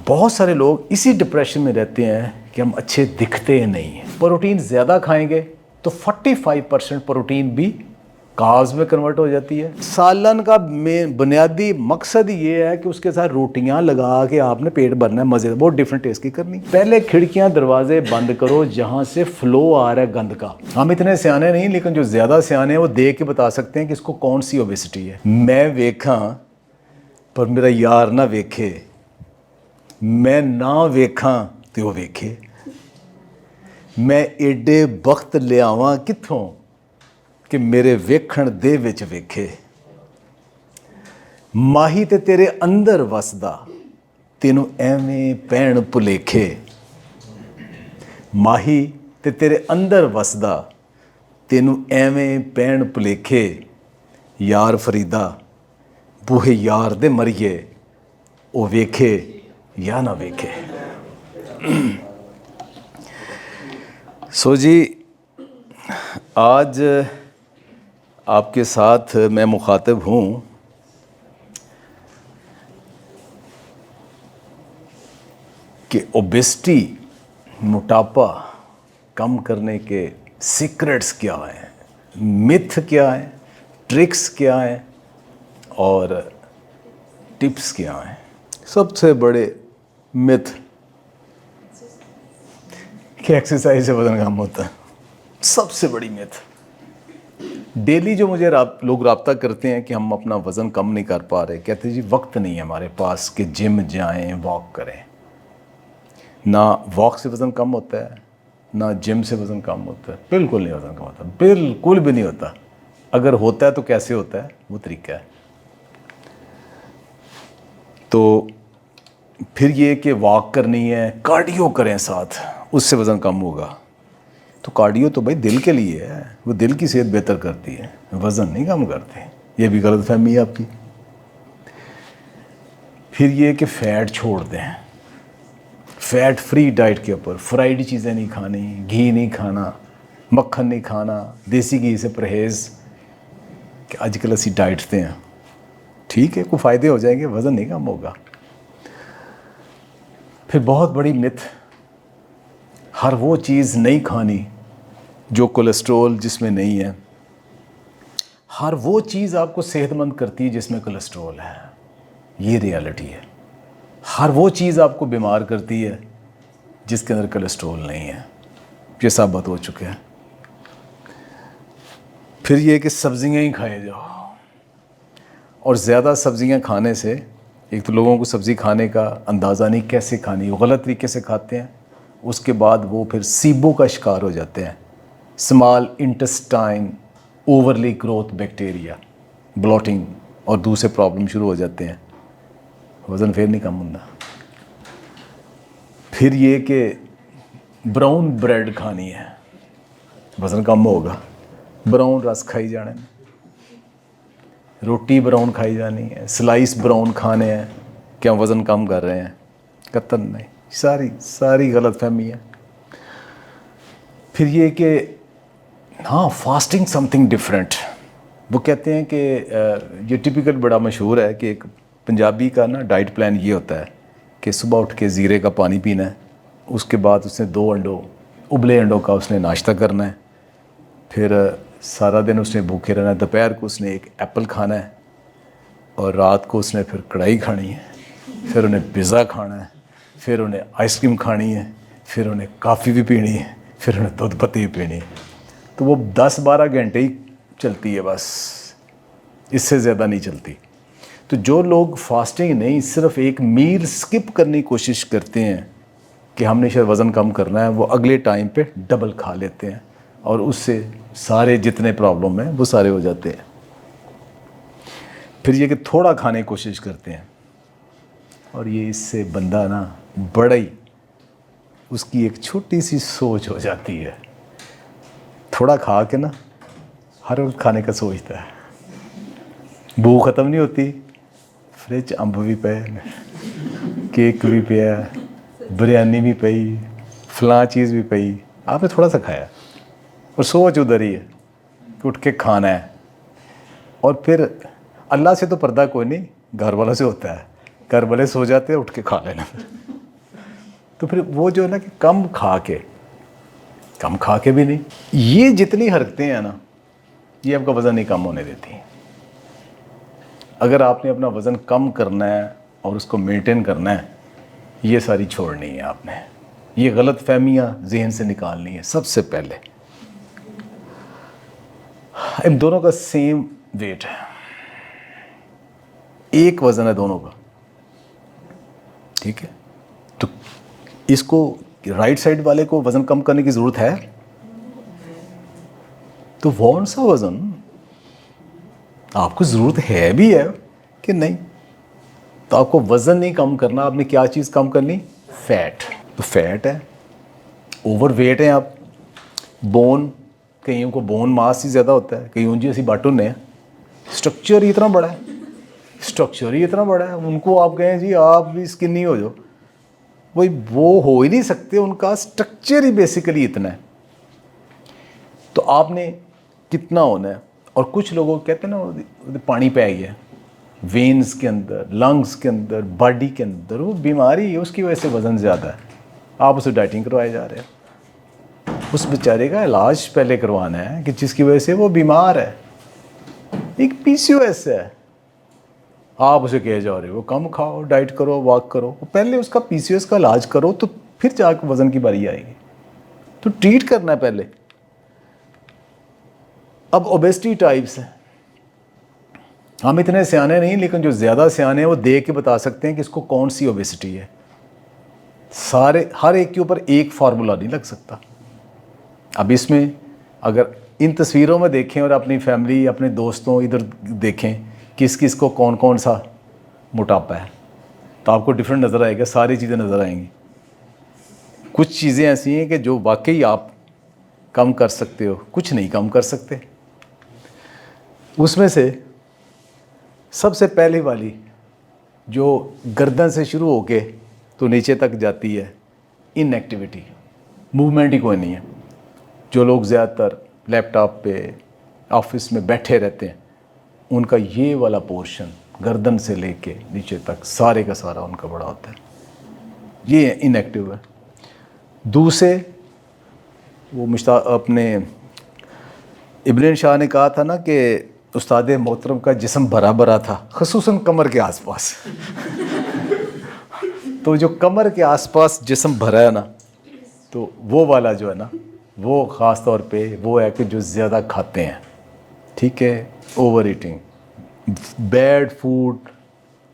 बहुत सारे लोग इसी डिप्रेशन में रहते हैं कि हम अच्छे दिखते नहीं हैं। प्रोटीन ज़्यादा खाएंगे तो 45% प्रोटीन भी कार्ब्स में कन्वर्ट हो जाती है। सालन का बुनियादी मकसद ये है कि उसके साथ रोटियां लगा के आपने पेट भरना है, मज़े बहुत डिफरेंट टेस्ट की करनी। पहले खिड़कियां दरवाजे बंद करो जहां से फ्लो आ रहा है गंद का। हम इतने सियाने नहीं, लेकिन जो ज़्यादा सियाने हैं वो देख के बता सकते हैं कि इसको कौन सी ओबेसिटी है। मैं वेखा पर मेरा यार ना वेखे, मैं ना वेखा तो वो वेखे। मैं एडे वक्त लियावा कित्थों कि मेरे वेखण दे विच वेखे। माही ते तेरे अंदर वसदा तेनू एवें पैण भुलेखे। माही ते तेरे अंदर वसदा तेनू एवें पैण भुलेखे। यार फरीदा बूहे यार दे मरिए ओ वेखे या ना वेखे। सो जी, आज आपके साथ मैं मुखातिब हूँ कि ओबेसिटी, मोटापा कम करने के सीक्रेट्स क्या हैं, मिथ क्या हैं, ट्रिक्स क्या हैं और टिप्स क्या हैं। सबसे बड़े मिथ कि एक्सरसाइज से वज़न कम होता है, सबसे बड़ी मिथ। डेली जो मुझे लोग राब्ता करते हैं कि हम अपना वज़न कम नहीं कर पा रहे, कहते हैं जी वक्त नहीं है हमारे पास कि जिम जाएं, वॉक करें। ना वॉक से वज़न कम होता है, ना जिम से वज़न कम होता है। बिल्कुल नहीं वज़न कम होता, बिल्कुल भी नहीं होता। अगर होता है तो कैसे होता है, वो तरीका है। तो फिर ये कि वॉक करनी है, कार्डियो करें साथ, उससे वज़न कम होगा। तो कार्डियो तो भाई दिल के लिए है, वो दिल की सेहत बेहतर करती है, वज़न नहीं कम करते। ये भी गलतफहमी है आपकी। फिर ये कि फ़ैट छोड़ दें, फ़ैट फ्री डाइट के ऊपर, फ्राइड चीज़ें नहीं खानी, घी नहीं खाना, मक्खन नहीं खाना, देसी घी से परहेज़ कि आजकल ऐसी डाइट्स हैं। ठीक है, कोई फ़ायदे हो जाएंगे, वज़न नहीं कम होगा। फिर बहुत बड़ी मिथ, हर वो चीज़ नहीं खानी जो कोलेस्ट्रॉल जिसमें नहीं है। हर वो चीज़ आपको सेहतमंद करती है जिसमें कोलेस्ट्रॉल है, ये रियलिटी है। हर वो चीज़ आपको बीमार करती है जिसके अंदर कोलेस्ट्रॉल नहीं है, ये साबित हो चुके हैं। फिर ये कि सब्जियां ही खाए जाओ, और ज़्यादा सब्जियां खाने से एक तो लोगों को सब्ज़ी खाने का अंदाज़ा नहीं, कैसे खानी, वो गलत तरीके से खाते हैं। उसके बाद वो फिर सीबो का शिकार हो जाते हैं, small intestine overly growth bacteria, blotting और दूसरे प्रॉब्लम शुरू हो जाते हैं। वज़न फिर नहीं कम होता। फिर ये कि ब्राउन ब्रेड खानी है, वज़न कम होगा। ब्राउन रस खाई जाने, रोटी ब्राउन खाई जानी है, स्लाइस ब्राउन खाने हैं, क्या वज़न कम कर रहे हैं? कतई नहीं, सारी गलतफहमी है। फिर ये कि हाँ, फास्टिंग समथिंग डिफरेंट। वो कहते हैं कि ये टिपिकल बड़ा मशहूर है कि एक पंजाबी का ना डाइट प्लान ये होता है कि सुबह उठ के ज़ीरे का पानी पीना है, उसके बाद उसने 2 अंडों, उबले अंडों का उसने नाश्ता करना है, फिर सारा दिन उसने भूखे रहना है, दोपहर को उसने एक एप्पल खाना है, और रात को उसने फिर कढ़ाई खानी है, फिर उन्हें पिज़्ज़ा खाना है, फिर उन्हें आइसक्रीम खानी है, फिर उन्हें कॉफ़ी भी पीनी है, फिर उन्हें दूध पत्ती भी पीनी है। तो वो 10-12 घंटे ही चलती है बस, इससे ज़्यादा नहीं चलती। तो जो लोग फास्टिंग नहीं, सिर्फ एक मील स्किप करने की कोशिश करते हैं कि हमने शायद वज़न कम करना है, वो अगले टाइम पे डबल खा लेते हैं, और उससे सारे जितने प्रॉब्लम हैं वो सारे हो जाते हैं। फिर ये कि थोड़ा खाने की कोशिश करते हैं, और ये इससे बंदा ना बड़ा ही, उसकी एक छोटी सी सोच हो जाती है। थोड़ा खा के ना हर वक्त खाने का सोचता है, भूख ख़त्म नहीं होती, फ्रिज अंब भी पे, केक भी पिया, बिरयानी भी पई, फलां चीज़ भी पई, आपने थोड़ा सा खाया, और सोच उधर ही है कि उठ के खाना है। और फिर अल्लाह से तो पर्दा कोई नहीं, घर वालों से होता है। घर वाले सो जाते हैं, उठ के खा लेना। तो फिर वो जो है ना कि कम खा के भी नहीं, ये जितनी हरकतें हैं ना, ये आपका वज़न नहीं कम होने देती हैं। अगर आपने अपना वज़न कम करना है और उसको मेंटेन करना है, ये सारी छोड़नी है आपने, ये गलत फहमियाँ जहन से निकालनी है। सबसे पहले इन दोनों का सेम वेट है, एक वज़न है दोनों का, ठीक है। तो इसको राइट साइड वाले को वज़न कम करने की ज़रूरत है, तो कौन सा वज़न आपको ज़रूरत है भी है कि नहीं। तो आपको वज़न नहीं कम करना, आपने क्या चीज़ कम करनी, फैट। तो फैट है, ओवरवेट है आप, बोन, कईयों को बोन मास ही ज़्यादा होता है, कईयों जी ऐसी बाटून है, स्ट्रक्चर ही इतना बड़ा है, उनको आप कहें जी आप भी स्किनी हो जाओ, वही वो हो ही नहीं सकते, उनका स्ट्रक्चर ही बेसिकली इतना है। तो आपने कितना होना है। और कुछ लोगों कहते हैं ना पानी पे आई है वेन्स के अंदर, लंग्स के अंदर, बॉडी के अंदर, वो बीमारी है, उसकी वजह से वज़न ज़्यादा है, आप उसे डाइटिंग करवाए जा रहे हैं। उस बेचारे का इलाज पहले करवाना है कि जिसकी वजह से वो बीमार है, एक PCOS है, आप उसे कहे जा रहे हो कम खाओ, डाइट करो, वॉक करो, पहले उसका PCOS का इलाज करो, तो फिर जाकर वज़न की बारी आएगी। तो ट्रीट करना है पहले। अब ओबेसिटी टाइप्स हैं, हम इतने सियाने नहीं, लेकिन जो ज़्यादा सियाने हैं वो देख के बता सकते हैं कि इसको कौन सी ओबेसिटी है। हर एक के ऊपर एक फार्मूला नहीं लग सकता। अब इसमें अगर इन तस्वीरों में देखें और अपनी फैमिली, अपने दोस्तों इधर देखें किस किस को कौन कौन सा मोटापा है, तो आपको डिफरेंट नज़र आएगा, सारी चीज़ें नज़र आएंगी। कुछ चीज़ें ऐसी हैं कि जो वाकई आप कम कर सकते हो, कुछ नहीं कम कर सकते। उसमें से सबसे पहले वाली जो गर्दन से शुरू होके तो नीचे तक जाती है, इनएक्टिविटी, मूवमेंट ही कोई नहीं है। जो लोग ज़्यादातर लैपटॉप पे ऑफिस में बैठे रहते हैं, उनका ये वाला पोर्शन गर्दन से लेके नीचे तक सारे का सारा उनका बड़ा होता है, ये इनएक्टिव है। दूसरे वो अपने इब्न शाह ने कहा था ना कि उस्ताद मोहतरम का जिस्म भरा भरा था, ख़ुसूसन कमर के आसपास। तो जो कमर के आसपास जिस्म भरा है ना, तो वो वाला जो है ना, वो ख़ास तौर पे वो है कि जो ज़्यादा खाते हैं, ठीक है, ओवर ईटिंग, बैड फूड,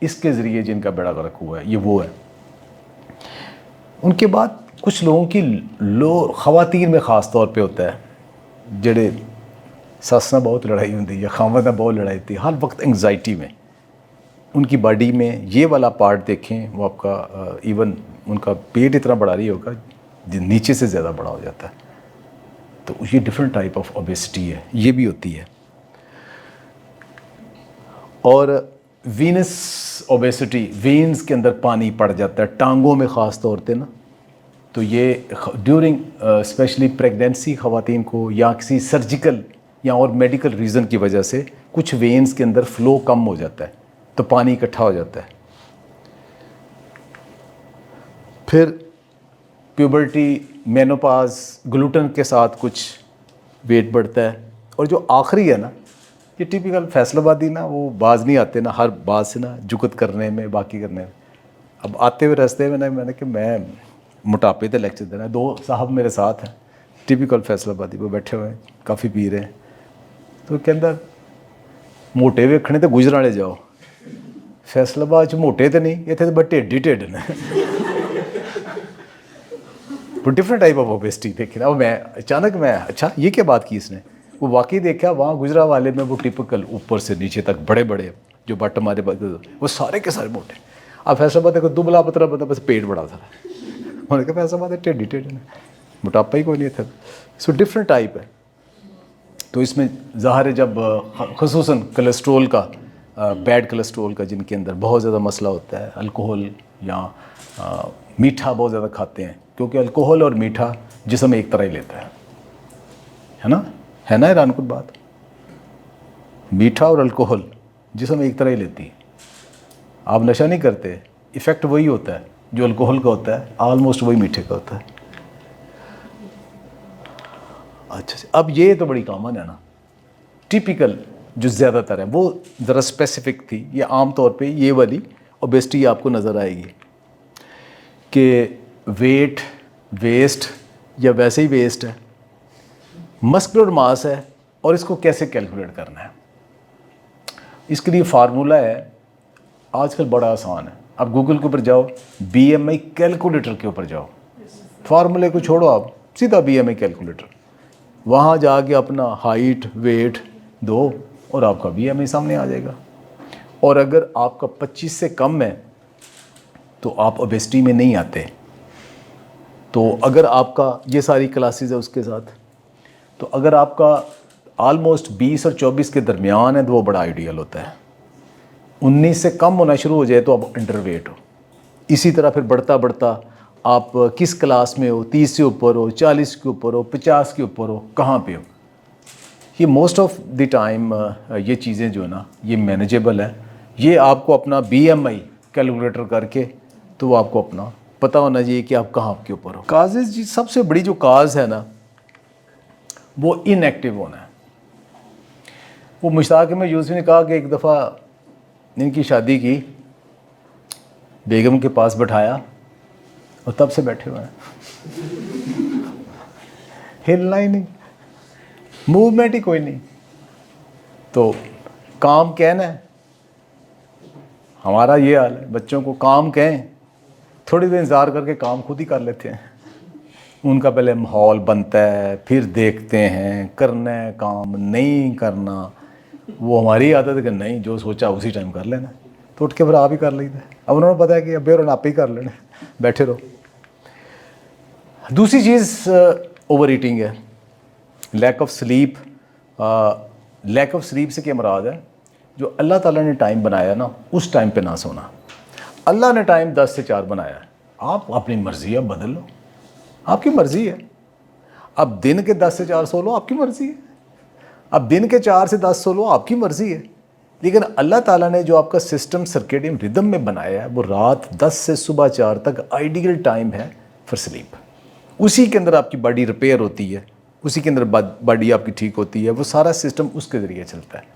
इसके ज़रिए जिनका बेड़ा गर्क हुआ है, ये वो है। उनके बाद कुछ लोगों की ख़वातीन में ख़ास तौर पे होता है, जेड़े सस ना बहुत लड़ाई होती या खामद ना बहुत लड़ाई होती, हर वक्त एंग्जाइटी में, उनकी बॉडी में ये वाला पार्ट देखें, वो आपका इवन उनका पेट इतना बड़ा नहीं होगा, नीचे से ज़्यादा बड़ा हो जाता है। तो ये डिफरेंट टाइप ऑफ ओबेसिटी है, ये भी होती है। और वीनस ओबेसिटी, वेन्स के अंदर पानी पड़ जाता है, टांगों में ख़ास तौर पे ना, तो ये ड्यूरिंग स्पेशली प्रेगनेंसी ख़वातीन को, या किसी सर्जिकल या और मेडिकल रीज़न की वजह से कुछ वेन्स के अंदर फ़्लो कम हो जाता है, तो पानी इकट्ठा हो जाता है। फिर प्यूबर्टी, मेनोपाज, ग्लूटन के साथ कुछ वेट बढ़ता है। और जो आखिरी है ना, ये टिपिकल फैसलाबादी ना, वो बाज नहीं आते ना, हर बात से ना जुकत करने में, बाकी करने में। अब आते हुए रास्ते में मैंने कि मैं मोटापे पे लेक्चर देना है, दो साहब मेरे साथ हैं, टिपिकल फैसलाबादी, वो बैठे हुए हैं, काफ़ी पी रहे हैं। तो कहता मोटे वेखने तो गुजराले जाओ, फैसलाबाद च मोटे तो नहीं, इतने तो बस ढेड ही ढेड ने। वो डिफरेंट टाइप ऑफ ओबेसिटी देखी ना। वो मैं अचानक अच्छा ये क्या बात की इसने, वो वाकई देखा वहाँ गुजरा वाले में वो टिपिकल ऊपर से नीचे तक बड़े बड़े जो बट हमारे वो सारे के सारे मोटे। अब फैसलाबाद देखो दुबला पतला पता, बस पेट बड़ा था। उन्होंने कहा फैसलाबाद टेढ़ी टेढ़ी, मोटापा ही कोई नहीं था। सो डिफरेंट टाइप है। तो इसमें ज़ाहिर है जब ख़ुसूसन कोलेस्ट्रोल का, बैड कोलेस्ट्रोल का, जिनके अंदर बहुत ज़्यादा मसला होता है, अल्कोहल या मीठा बहुत ज़्यादा खाते हैं, क्योंकि अल्कोहल और मीठा जिस्म एक तरह ही लेता है ना, है ना हैरानकुन बात। मीठा और अल्कोहल जिस्म एक तरह ही लेती है। आप नशा नहीं करते, इफ़ेक्ट वही होता है, जो अल्कोहल का होता है ऑलमोस्ट वही मीठे का होता है। अच्छा से अब ये तो बड़ी कॉमन है ना, टिपिकल जो ज़्यादातर है वो ज़रा स्पेसिफिक थी। ये आम तौर पे ये वाली ओबेसिटी आपको नज़र आएगी कि वेट वेस्ट या वैसे ही वेस्ट है, मस्कुलर मास है, और इसको कैसे कैलकुलेट करना है। इसके लिए फार्मूला है, आजकल बड़ा आसान है। आप गूगल के ऊपर जाओ, BMI कैलकुलेटर के ऊपर जाओ, फार्मूले को छोड़ो, आप सीधा BMI कैलकुलेटर, वहाँ जाके अपना हाइट वेट दो और आपका BMI सामने आ जाएगा। और अगर आपका 25 से कम है तो आप ओबेसिटी में नहीं आते। तो अगर आपका ये सारी क्लासेस है उसके साथ, तो अगर आपका ऑलमोस्ट 20 और 24 के दरमियान है तो वो बड़ा आइडियल होता है। 19 से कम होना शुरू हो जाए तो आप अंडरवेट हो। इसी तरह फिर बढ़ता बढ़ता आप किस क्लास में हो, 30 से ऊपर हो, 40 के ऊपर हो, 50 के ऊपर हो, कहाँ पे हो। ये मोस्ट ऑफ द टाइम ये चीज़ें जो है ना ये मैनेजेबल है। ये आपको अपना BMI कैलकुलेटर करके तो वो आपको अपना पता होना चाहिए कि आप कहाँ के ऊपर हो। काजेज़ जी, सबसे बड़ी जो काज है ना वो इनएक्टिव होना है। वो मुश्ताक में यूसुफ ने कहा कि एक दफ़ा इनकी शादी की, बेगम के पास बैठाया और तब से बैठे हुए हैं, हिलना ही नहीं, मूवमेंट ही कोई नहीं। तो काम कहना है, हमारा ये हाल है, बच्चों को काम कहें थोड़ी देर इंतज़ार करके काम खुद ही कर लेते हैं। उनका पहले माहौल बनता है, फिर देखते हैं करना है काम नहीं करना। वो हमारी आदत है कि नहीं, जो सोचा उसी टाइम कर लेना, तो उठ के फिर आप ही कर लेते हैं। अब उन्होंने पता है कि अब और आप ही कर लेना, बैठे रहो। दूसरी चीज़ ओवर ईटिंग है, lack of sleep. Lack of sleep से क्या मुराद है, जो अल्लाह ताला ने टाइम बनाया ना उस टाइम पे ना सोना। अल्लाह ने टाइम 10 से 4 बनाया है, आप अपनी मर्ज़ी है बदल लो, आपकी मर्ज़ी है। अब दिन के 10 से 4 सो लो, आपकी मर्ज़ी है। अब दिन के 4 से 10 सो लो, आपकी मर्ज़ी है। लेकिन अल्लाह ताला ने जो आपका सिस्टम सर्केडियन रिदम में बनाया है वो रात 10 से सुबह 4 तक आइडियल टाइम है फॉर स्लीप। उसी के अंदर आपकी बॉडी रिपेयर होती है, उसी के अंदर बॉडी आपकी ठीक होती है, वो सारा सिस्टम उसके ज़रिए चलता है।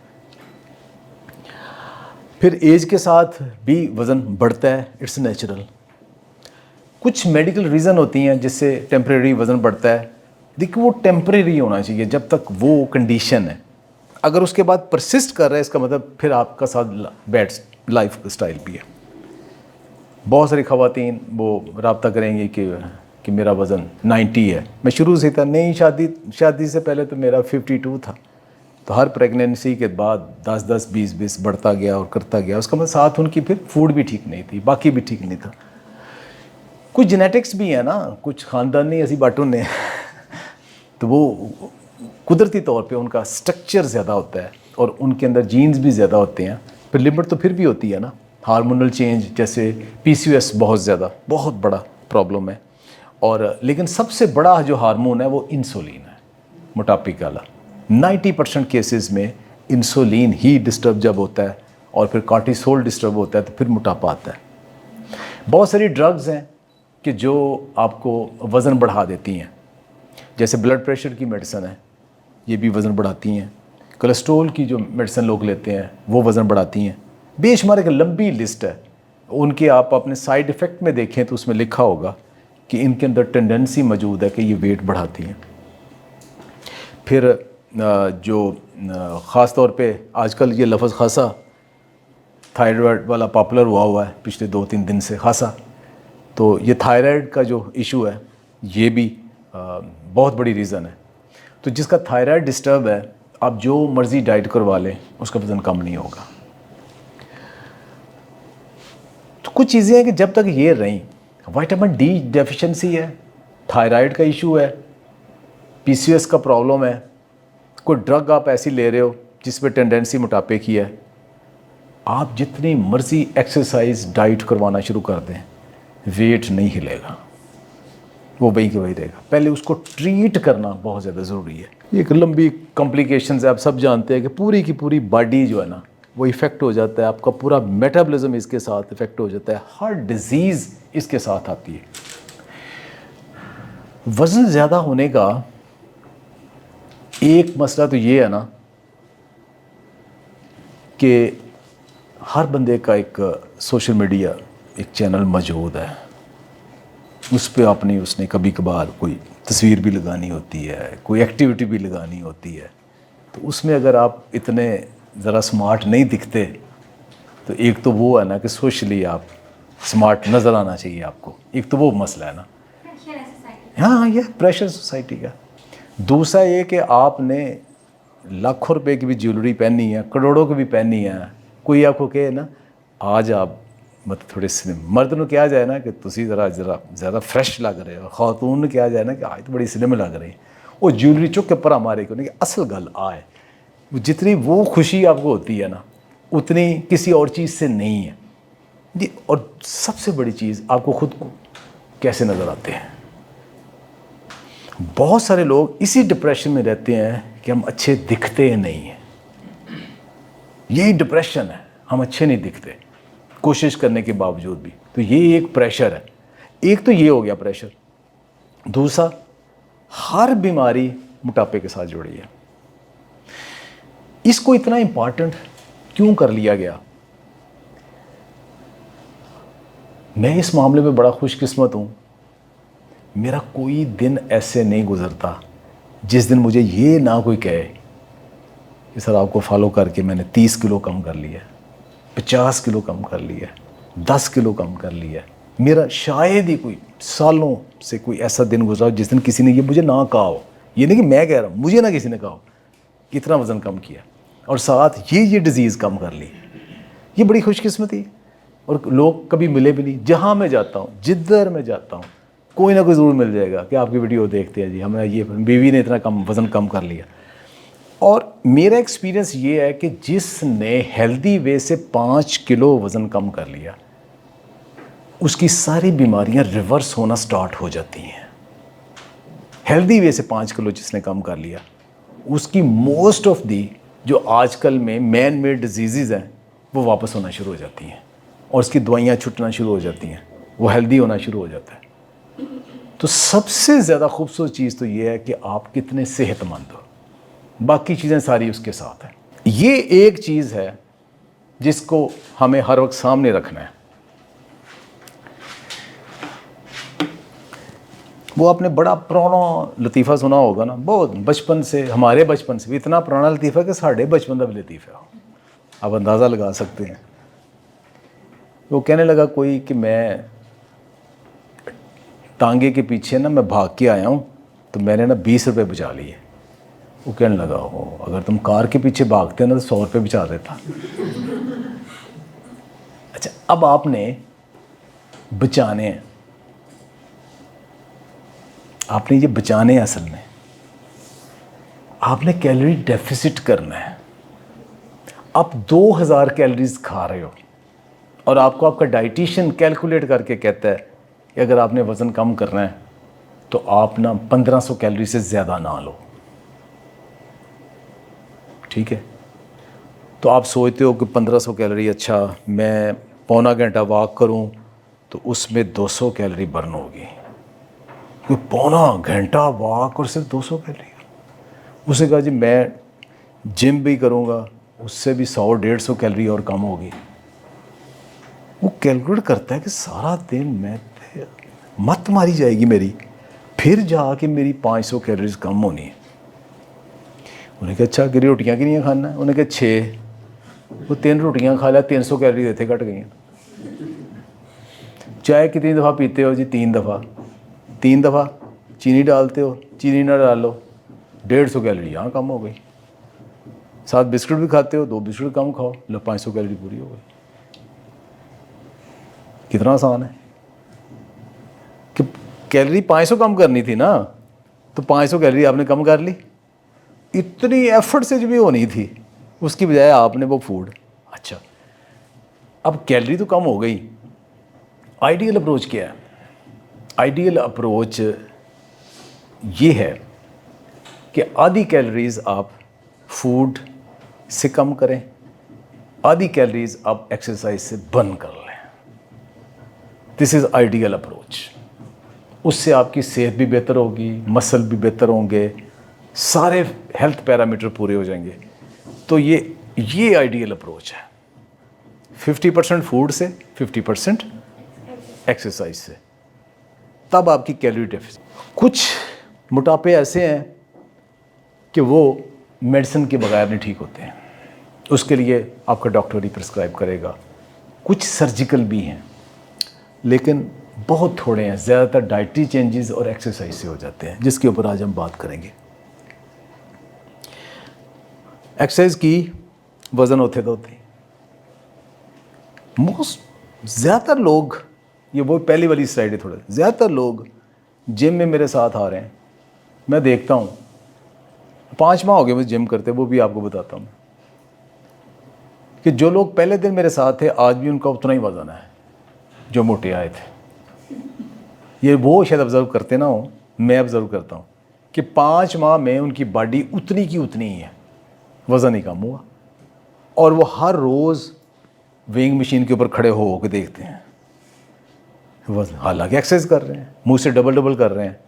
फिर एज के साथ भी वज़न बढ़ता है, इट्स नेचुरल। कुछ मेडिकल रीज़न होती हैं जिससे टेम्परेरी वज़न बढ़ता है। देखिए वो टेम्परेरी होना चाहिए जब तक वो कंडीशन है। अगर उसके बाद परसिस्ट कर रहा है इसका मतलब फिर आपका साथ बैड लाइफ स्टाइल भी है। बहुत सारी ख़वातीन वो रब्ता करेंगी कि मेरा वज़न 90 है। मैं शुरू से था नहीं, शादी से पहले तो मेरा 52 था। तो हर प्रेगनेंसी के बाद 10-10, 20-20 बढ़ता गया और करता गया। उसका मतलब साथ उनकी फिर फूड भी ठीक नहीं थी, बाकी भी ठीक नहीं था। कुछ जेनेटिक्स भी है ना, कुछ ख़ानदानी ऐसी बातों ने तो वो कुदरती तौर पे उनका स्ट्रक्चर ज़्यादा होता है और उनके अंदर जीन्स भी ज़्यादा होते हैं। फिर लिमिट तो फिर भी होती है ना, हार्मोनल चेंज जैसे PCOS बहुत बड़ा प्रॉब्लम है। और लेकिन सबसे बड़ा जो हार्मोन है वो इंसुलिन है, मोटापे वाला। 90% केसेस में इंसुलिन ही डिस्टर्ब जब होता है और फिर कॉर्टिसोल डिस्टर्ब होता है तो फिर मोटापा आता है। बहुत सारी ड्रग्स हैं कि जो आपको वज़न बढ़ा देती हैं, जैसे ब्लड प्रेशर की मेडिसिन है, ये भी वज़न बढ़ाती हैं। कोलेस्ट्रॉल की जो मेडिसिन लोग लेते हैं वो वज़न बढ़ाती हैं। बेशुमार एक लंबी लिस्ट है उनके। आप अपने साइड इफ़ेक्ट में देखें तो उसमें लिखा होगा कि इनके अंदर टेंडेंसी मौजूद है कि ये वेट बढ़ाती हैं। फिर जो ख़ास तौर पे आजकल ये लफ्ज़ खासा थायराइड वाला पॉपुलर हुआ है पिछले 2-3 दिन से खासा। तो ये थायराइड का जो इशू है ये भी बहुत बड़ी रीज़न है। तो जिसका थायराइड डिस्टर्ब है, आप जो मर्ज़ी डाइट करवा लें उसका वज़न कम नहीं होगा। तो कुछ चीज़ें हैं कि जब तक ये रहीं, विटामिन D डेफिशिएंसी है, थायराइड का इशू है, PCOS का प्रॉब्लम है, कोई ड्रग आप ऐसी ले रहे हो जिस पे टेंडेंसी मोटापे की है, आप जितनी मर्ज़ी एक्सरसाइज डाइट करवाना शुरू कर दें वेट नहीं हिलेगा, वो वहीं के वहीं रहेगा। पहले उसको ट्रीट करना बहुत ज़्यादा ज़रूरी है। ये एक लंबी कॉम्प्लिकेशंस है, आप सब जानते हैं कि पूरी की पूरी बॉडी जो है ना वो इफ़ेक्ट हो जाता है, आपका पूरा मेटाबॉलिज्म इसके साथ इफ़ेक्ट हो जाता है, हर डिज़ीज़ इसके साथ आती है। वज़न ज़्यादा होने का एक मसला तो ये है ना कि हर बंदे का एक सोशल मीडिया एक चैनल मौजूद है, उस पर आपने उसने कभी कभार कोई तस्वीर भी लगानी होती है, कोई एक्टिविटी भी लगानी होती है, तो उसमें अगर आप इतने ज़रा स्मार्ट नहीं दिखते तो एक तो वो है ना कि सोशली आप स्मार्ट नज़र आना चाहिए आपको, एक तो वो मसला है ना। हाँ, ये प्रेशर सोसाइटी का। दूसरा ये कि आपने लाखों रुपए की भी ज्वेलरी पहनी है, करोड़ों की भी पहनी है, कोई आपको कहे ना आज आप मतलब थोड़े स्लिम, मर्द ने क्या जाए ना कि तुसी ज़रा ज़्यादा फ्रेश लग रहे हो, खातून ने क्या जाए ना कि आज तो बड़ी स्लिम लग रही, वो ज्वेलरी चुक के पर हमारे को नहीं कि असल गल आए, जितनी वो खुशी आपको होती है ना उतनी किसी और चीज़ से नहीं है जी। और सबसे बड़ी चीज़ आपको खुद को कैसे नज़र आते हैं। बहुत सारे लोग इसी डिप्रेशन में रहते हैं कि हम अच्छे दिखते नहीं हैं, यही डिप्रेशन है, हम अच्छे नहीं दिखते कोशिश करने के बावजूद भी। तो ये एक प्रेशर है, एक तो ये हो गया प्रेशर। दूसरा, हर बीमारी मोटापे के साथ जुड़ी है। इसको इतना इम्पॉर्टेंट क्यों कर लिया गया? मैं इस मामले में बड़ा खुशकिस्मत हूँ, मेरा कोई दिन ऐसे नहीं गुजरता जिस दिन मुझे ये ना कोई कहे कि सर आपको फॉलो करके मैंने 30 किलो कम कर लिया, 50 किलो कम कर लिया, 10 किलो कम कर लिया। मेरा शायद ही कोई सालों से कोई ऐसा दिन गुजरा जिस दिन किसी ने ये मुझे ना कहा हो। ये नहीं कि मैं कह रहा हूँ, मुझे ना किसी ने कहा हो इतना वज़न कम किया और साथ ये डिज़ीज़ कम कर ली। ये बड़ी खुशकिस्मती। और लोग कभी मिले भी नहीं। जहाँ मैं जाता हूँ, जिधर मैं जाता हूँ, कोई ना कोई ज़रूर मिल जाएगा कि आपकी वीडियो देखते हैं जी, हमें ये बीवी ने इतना कम वज़न कम कर लिया। और मेरा एक्सपीरियंस ये है कि जिसने हेल्दी वे से 5 किलो वज़न कम कर लिया उसकी सारी बीमारियां रिवर्स होना स्टार्ट हो जाती हैं। हेल्दी वे से 5 किलो जिसने कम कर लिया उसकी मोस्ट ऑफ दी जो आजकल में मैन मेड डिजीज़ हैं वो वापस होना शुरू हो जाती हैं और उसकी दवाइयाँ छुटना शुरू हो जाती हैं, वो हेल्दी होना शुरू हो जाता है। तो सबसे ज़्यादा खूबसूरत चीज़ तो ये है कि आप कितने सेहतमंद हो, बाकी चीज़ें सारी उसके साथ हैं। ये एक चीज़ है जिसको हमें हर वक्त सामने रखना है। वो आपने बड़ा पुराना लतीफ़ा सुना होगा ना, बहुत बचपन से, हमारे बचपन से भी इतना पुराना लतीफ़ा कि साढ़े बचपन का भी लतीफ़ा, आप अंदाज़ा लगा सकते हैं। वो कहने लगा कोई कि मैं टांगे के पीछे ना मैं भाग के आया हूँ तो मैंने ना 20 रुपये बचा लिए। वो कहने लगा हो अगर तुम कार के पीछे भागते ना तो 100 रुपये बचा देता। अच्छा, अब आपने बचाने हैं, आपने ये बचाने हैं, असल में आपने कैलोरी डेफिसिट करना है। आप 2000 कैलोरीज खा रहे हो और आपको आपका डाइटिशियन कैलकुलेट करके कहता है कि अगर आपने वज़न कम करना है तो आप ना 1500 कैलोरी से ज़्यादा ना लो, ठीक है। तो आप सोचते हो कि 1500 कैलोरी, अच्छा मैं पौना घंटा वॉक करूं तो उसमें 200 कैलोरी बर्न होगी। कोई पौना घंटा वॉक और सिर्फ 200 कैलोरी। उसने कहा जी मैं जिम भी करूंगा उससे भी 100-150 कैलोरी और कम होगी। वो कैलकुलेट करता है कि सारा दिन मैं मत मारी जाएगी मेरी, फिर जाके मेरी 500 कैलोरीज कम होनी है। उन्हें कहा अच्छा कि रोटियाँ कितनी खाना है? उन्हें कहा 6। वो 3 रोटियाँ खा लिया, 300 कैलोरी देते घट गई। चाय कितनी दफ़ा पीते हो जी? 3 दफ़ा। 3 दफ़ा चीनी डालते हो, चीनी ना डालो, 150 कैलोरी यहाँ कम हो गई। साथ बिस्कुट भी खाते हो, 2 बिस्कुट कम खाओ, लो 500 कैलोरी पूरी हो गई। कितना आसान है कि कैलोरी 500 कम करनी थी ना, तो 500 कैलोरी आपने कम कर ली। इतनी एफर्ट से जो भी होनी थी उसकी बजाय आपने वो फूड, अच्छा अब कैलोरी तो कम हो गई। आइडियल अप्रोच क्या है? आइडियल अप्रोच ये है कि आधी कैलोरीज आप फूड से कम करें, आधी कैलोरीज आप एक्सरसाइज से बर्न कर लें। This is ideal approach. उससे आपकी सेहत भी बेहतर होगी, मसल भी बेहतर होंगे, सारे हेल्थ पैरामीटर पूरे हो जाएंगे। तो ये आइडियल अप्रोच है। 50% फूड से, 50% एक्सरसाइज से, तब आपकी कैलोरी डेफिसिट। कुछ मोटापे ऐसे हैं कि वो मेडिसिन के बगैर नहीं ठीक होते हैं, उसके लिए आपका डॉक्टर ही प्रिस्क्राइब करेगा। कुछ सर्जिकल भी हैं, लेकिन बहुत थोड़े हैं। ज़्यादातर डाइटरी चेंजेस और एक्सरसाइज से हो जाते हैं, जिसके ऊपर आज हम बात करेंगे। एक्सरसाइज की वज़न होते तो होते ज़्यादातर लोग, ये वो पहली वाली स्लाइड है, थोड़ा ज़्यादातर लोग जिम में मेरे साथ आ रहे हैं। मैं देखता हूँ 5 माह हो गए मुझे जिम करते, वो भी आपको बताता हूँ कि जो लोग पहले दिन मेरे साथ थे आज भी उनका उतना ही वज़न है जो मोटे आए थे। ये वो शायद ऑब्ज़र्व करते ना हो, मैं ऑब्ज़र्व करता हूँ कि 5 माह में उनकी बॉडी उतनी की उतनी ही है, वज़न ही कम हुआ। और वो हर रोज़ वेइंग मशीन के ऊपर खड़े हो के देखते हैं वज़न, हालांकि एक्सरसाइज कर रहे हैं, मुँह से डबल कर रहे हैं।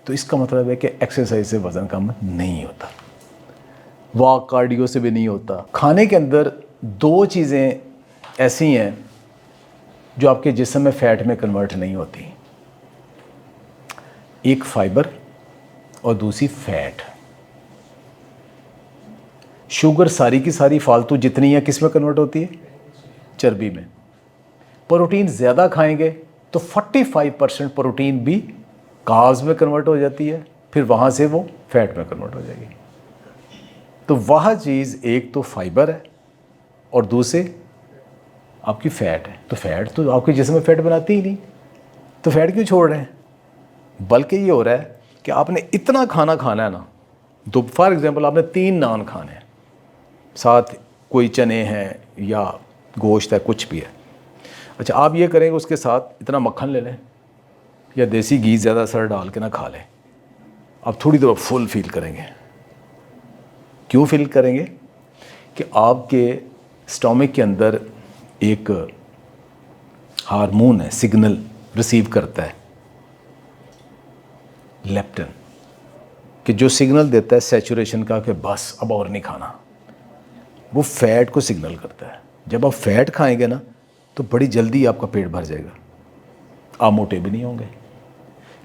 तो इसका मतलब है कि एक्सरसाइज से वज़न कम नहीं होता, वॉक कार्डियो से भी नहीं होता। खाने के अंदर 2 चीज़ें ऐसी हैं जो आपके जिस्म में फ़ैट में कन्वर्ट नहीं होती, एक फाइबर और दूसरी फ़ैट। शुगर सारी की सारी फालतू जितनी है किस में कन्वर्ट होती है? चर्बी में। प्रोटीन ज़्यादा खाएंगे तो 45% प्रोटीन भी कार्ब्स में कन्वर्ट हो जाती है, फिर वहाँ से वो फैट में कन्वर्ट हो जाएगी। तो वह चीज़ एक तो फाइबर है और दूसरे आपकी फ़ैट है। तो फ़ैट तो आपके जिस्म में फ़ैट बनाती ही नहीं, तो फ़ैट क्यों छोड़ रहे हैं? बल्कि ये हो रहा है कि आपने इतना खाना खाना है ना, तो फॉर एग्ज़ाम्पल आपने 3 नान खाने हैं, साथ कोई चने हैं या गोश्त है, कुछ भी है। अच्छा, आप ये करेंगे उसके साथ इतना मक्खन ले लें या देसी घी ज़्यादा सर डाल के ना खा लें, आप थोड़ी देर फुल फील करेंगे। क्यों फील करेंगे? कि आपके स्टोमक के अंदर एक हार्मोन है, सिग्नल रिसीव करता है, लेप्टिन, कि जो सिग्नल देता है सैचुरेशन का कि बस अब और नहीं खाना। वो फैट को सिग्नल करता है। जब आप फैट खाएंगे ना तो बड़ी जल्दी आपका पेट भर जाएगा, आप मोटे भी नहीं होंगे।